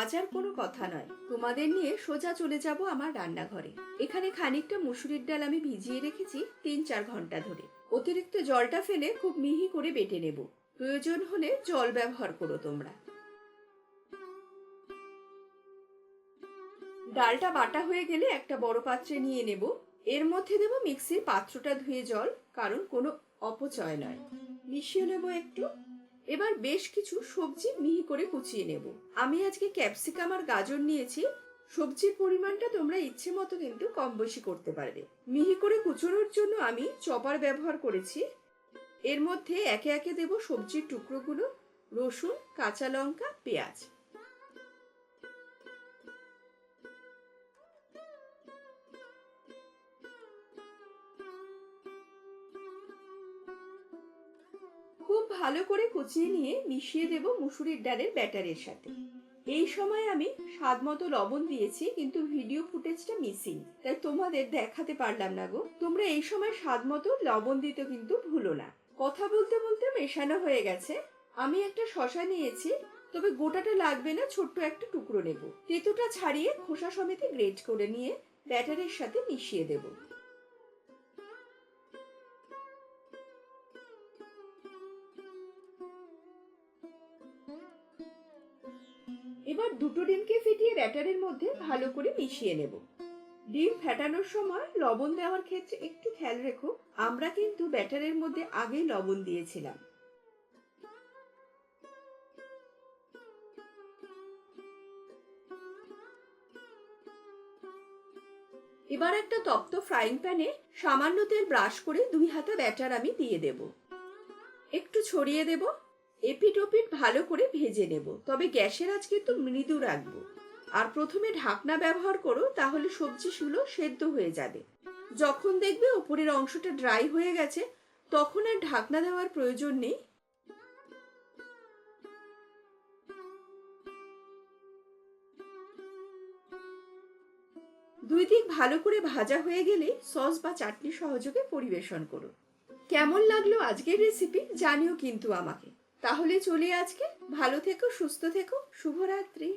আজ আর কোনো কথা নয়, তোমাদের নিয়ে সোজা চলে যাব আমার রান্নাঘরে। এখানে খানিকটা মুসুরির ডাল আমি ভিজিয়ে রেখেছি 3-4 ঘন্টা ধরে। অতিরিক্ত জলটা ফেলে খুব মিহি করে বেটে নেব। প্রয়োজন হলে জল ব্যবহার করো তোমরা। ডালটা বাটা হয়ে গেলে একটা বড় পাত্রে নিয়ে নেব। এর মধ্যে দেব মিক্সির পাত্রটা ধুয়ে জল, কারণ কোনো অপচয় নয়। মিশিয়ে নেব একটু। এবার বেশ কিছু সবজি মিহি করে কুচিয়ে নেব। আমি আজকে ক্যাপসিকাম আর গাজর নিয়েছি। সবজির পরিমাণটা তোমরা ইচ্ছে মতো কিন্তু কম বেশি করতে পারবে। মিহি করে কুচোনোর জন্য আমি চপার ব্যবহার করেছি। এর মধ্যে একে একে দেব সবজির টুকরোগুলো, রসুন, কাঁচা লঙ্কা, পেঁয়াজ। খুব ভালো করে কুচিয়ে নিয়ে মিশিয়ে দেব মুসুরির ডালের ব্যাটারের সাথে। এই সময় আমি স্বাদ মতো লবণ দিয়েছি, কিন্তু ভিডিও ফুটেজটা মিসিং, তাই তোমাদের দেখাতে পারলাম না গো। তোমরা এই সময় স্বাদ মতো লবণ দিতে কিন্তু ভুলো না। কথা বলতে বলতে মেশানো হয়ে গেছে। আমি একটা শসা নিয়েছি, তবে গোটাটা লাগবে না, ছোট্ট একটা টুকরো নেব। তেঁতোটা ছাড়িয়ে খোসা সমেত গ্রেট করে নিয়ে ব্যাটারের সাথে মিশিয়ে দেব। এবার দুটো ডিমকে ফেটিয়ে ব্যাটারের মধ্যে ভালো করে মিশিয়ে নেব। ডিম ফেটানোর সময় লবণ দেওয়ার ক্ষেত্রে একটু খেয়াল রেখো, আমরা কিন্তু ব্যাটারের মধ্যে আগেই লবণ দিয়েছিলাম। এবার একটা তপ্ত ফ্রাইং প্যানে সামান্য তেল ব্রাশ করে 2 হাতা ব্যাটার আমি দিয়ে দেব। একটু ছড়িয়ে দেব। এপিট ওপিট ভালো করে ভেজে নেব, তবে গ্যাসের আঁচ কিন্তু মৃদু রাখবো। আর প্রথমে ঢাকনা ব্যবহার করো, তাহলে সবজিগুলো সেদ্ধ হয়ে যাবে। যখন দেখবে উপরের অংশটা ড্রাই হয়ে গেছে, তখন আর ঢাকনা দেওয়ার প্রয়োজন নেই। দুই দিক ভালো করে ভাজা হয়ে গেলে সস বা চাটনি সহযোগে পরিবেশন করো। কেমন লাগলো আজকের রেসিপি জানিও কিন্তু আমাকে। তাহলে চলি আজকে। ভালো থেকো, সুস্থ থেকো, শুভরাত্রি।